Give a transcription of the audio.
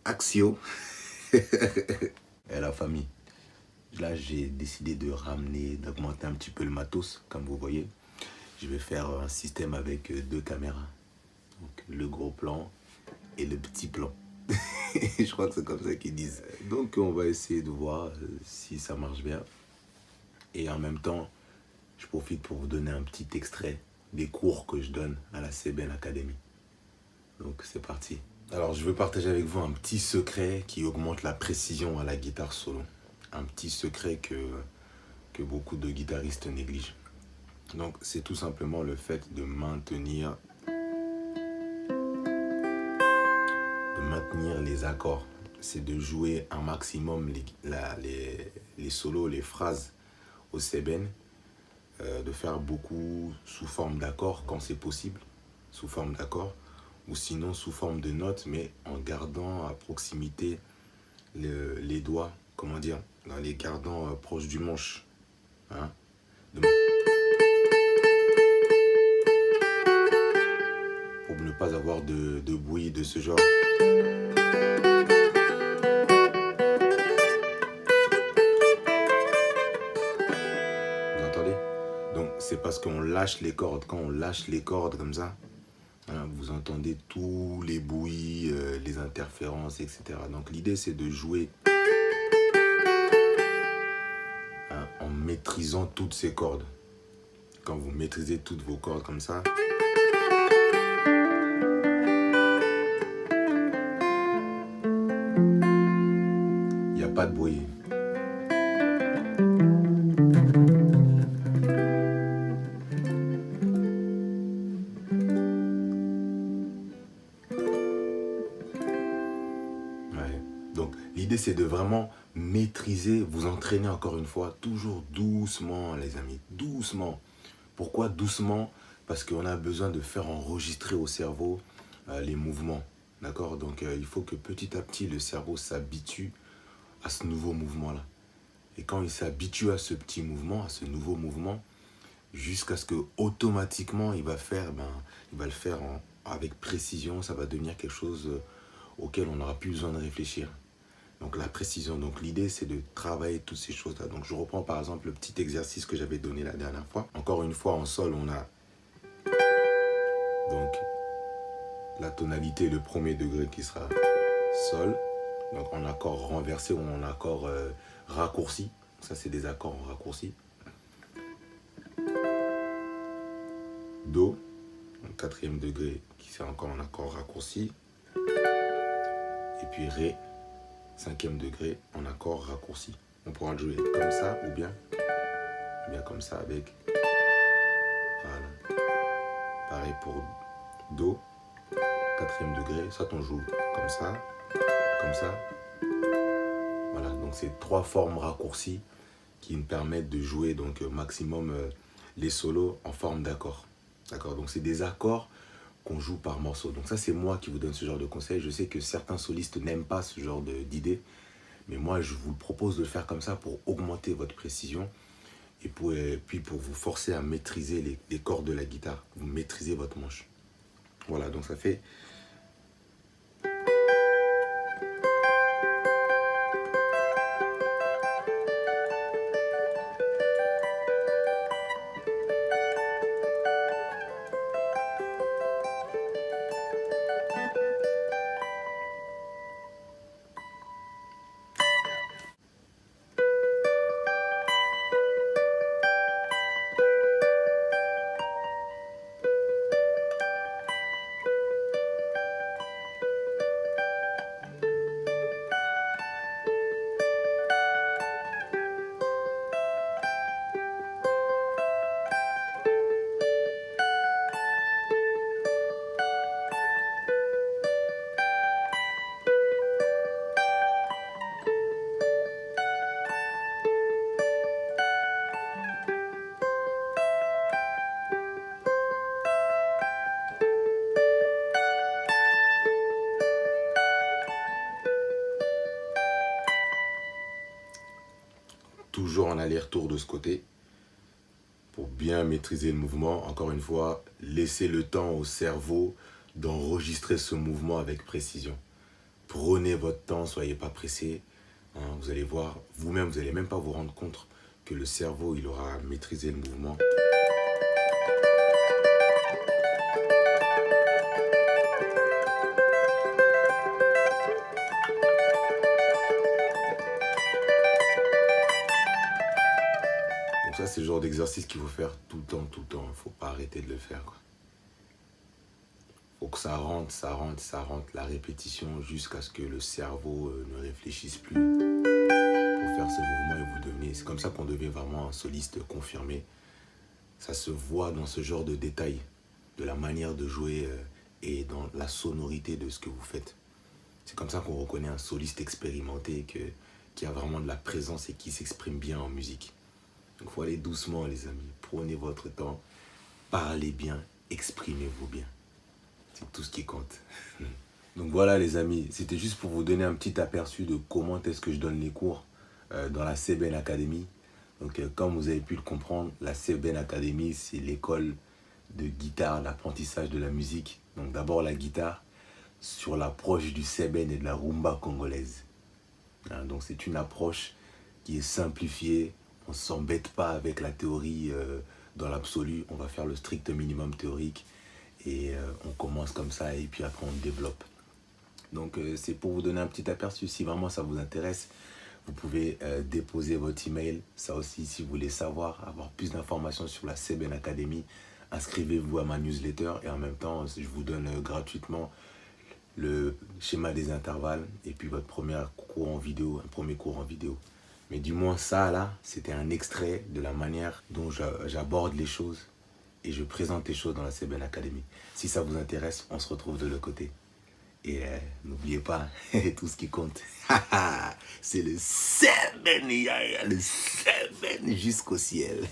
Axio. Et la famille. Là, j'ai décidé de d'augmenter un petit peu le matos, comme vous voyez. Je vais faire un système avec deux caméras. Donc, le gros plan et le petit plan. Je crois que c'est comme ça qu'ils disent. Donc, on va essayer de voir si ça marche bien. Et en même temps, je profite pour vous donner un petit extrait des cours que je donne à la CBN Academy. Donc, c'est parti. Alors, je veux partager avec vous un petit secret qui augmente la précision à la guitare solo. Un petit secret que beaucoup de guitaristes négligent. Donc, c'est tout simplement le fait de maintenir les accords. C'est de jouer un maximum les solos, les phrases au sébène, de faire beaucoup sous forme d'accords quand c'est possible, sous forme d'accords, ou sinon sous forme de notes, mais en gardant à proximité les doigts, comment dire, en les gardant proches du manche. Hein, pour ne pas avoir de bruit de ce genre. Vous entendez? Donc c'est parce qu'on lâche les cordes. Quand on lâche les cordes comme ça, hein, vous entendez tous les bruits, les interférences, etc. Donc l'idée c'est de jouer en maîtrisant toutes ces cordes. Quand vous maîtrisez toutes vos cordes comme ça, il n'y a pas de bruit. Ouais. Donc l'idée c'est de vraiment maîtriser, vous entraîner encore une fois, toujours doucement les amis, doucement. Pourquoi doucement? Parce qu'on a besoin de faire enregistrer au cerveau les mouvements. D'accord? Donc il faut que petit à petit le cerveau s'habitue à ce nouveau mouvement-là. Et quand il s'habitue à ce petit mouvement, à ce nouveau mouvement, jusqu'à ce que automatiquement il va le faire avec précision, ça va devenir quelque chose auquel on n'aura plus besoin de réfléchir. Donc la précision, donc l'idée c'est de travailler toutes ces choses-là. Donc je reprends par exemple le petit exercice que j'avais donné la dernière fois. Encore une fois en sol on a donc la tonalité, le premier degré qui sera sol. Donc en accord renversé ou en accord raccourci. Ça c'est des accords en raccourci. Do, donc quatrième degré qui sera encore en accord raccourci. Et puis Ré, cinquième degré en accord raccourci. On pourra le jouer comme ça ou bien comme ça avec. Voilà. Pareil pour Do, quatrième degré. Soit on joue comme ça. Voilà, donc c'est trois formes raccourcies qui nous permettent de jouer donc maximum les solos en forme d'accord. D'accord, donc c'est des accords qu'on joue par morceau. Donc ça c'est moi qui vous donne ce genre de conseils. Je sais que certains solistes n'aiment pas ce genre d'idée, mais moi je vous propose de le faire comme ça pour augmenter votre précision et puis pour vous forcer à maîtriser les cordes de la guitare. Vous maîtrisez votre manche. Voilà, donc ça fait... Toujours en aller-retour de ce côté pour bien maîtriser le mouvement. Encore une fois, laissez le temps au cerveau d'enregistrer ce mouvement avec précision. Prenez votre temps, soyez pas pressés. Hein, vous allez voir, vous-même, vous n'allez même pas vous rendre compte que le cerveau, il aura maîtrisé le mouvement. Donc ça, c'est le genre d'exercice qu'il faut faire tout le temps, tout le temps. Il ne faut pas arrêter de le faire, quoi. Faut que ça rentre, ça rentre, ça rentre, la répétition jusqu'à ce que le cerveau ne réfléchisse plus pour faire ce mouvement et vous devenez. C'est comme ça qu'on devient vraiment un soliste confirmé. Ça se voit dans ce genre de détails, de la manière de jouer et dans la sonorité de ce que vous faites. C'est comme ça qu'on reconnaît un soliste expérimenté qui a vraiment de la présence et qui s'exprime bien en musique. Donc il faut aller doucement les amis, prenez votre temps, parlez bien, exprimez-vous bien. C'est tout ce qui compte. Donc voilà les amis, c'était juste pour vous donner un petit aperçu de comment est-ce que je donne les cours dans la CBN Academy. Donc comme vous avez pu le comprendre, la CBN Academy, c'est l'école de guitare, l'apprentissage de la musique. Donc d'abord la guitare sur l'approche du CBN et de la rumba congolaise. Hein, donc c'est une approche qui est simplifiée, on ne s'embête pas avec la théorie dans l'absolu, on va faire le strict minimum théorique. Et on commence comme ça et puis après on développe. Donc c'est pour vous donner un petit aperçu. Si vraiment ça vous intéresse, vous pouvez déposer votre email. Ça aussi, si vous voulez savoir, avoir plus d'informations sur la CBN Academy, inscrivez-vous à ma newsletter. Et en même temps, je vous donne gratuitement le schéma des intervalles et puis votre premier cours en vidéo, un premier cours en vidéo. Mais du moins ça là, c'était un extrait de la manière dont j'aborde les choses. Et je présente les choses dans la CBN Academy. Si ça vous intéresse, on se retrouve de l'autre côté. Et n'oubliez pas, tout ce qui compte, c'est le CBN, le CBN jusqu'au ciel.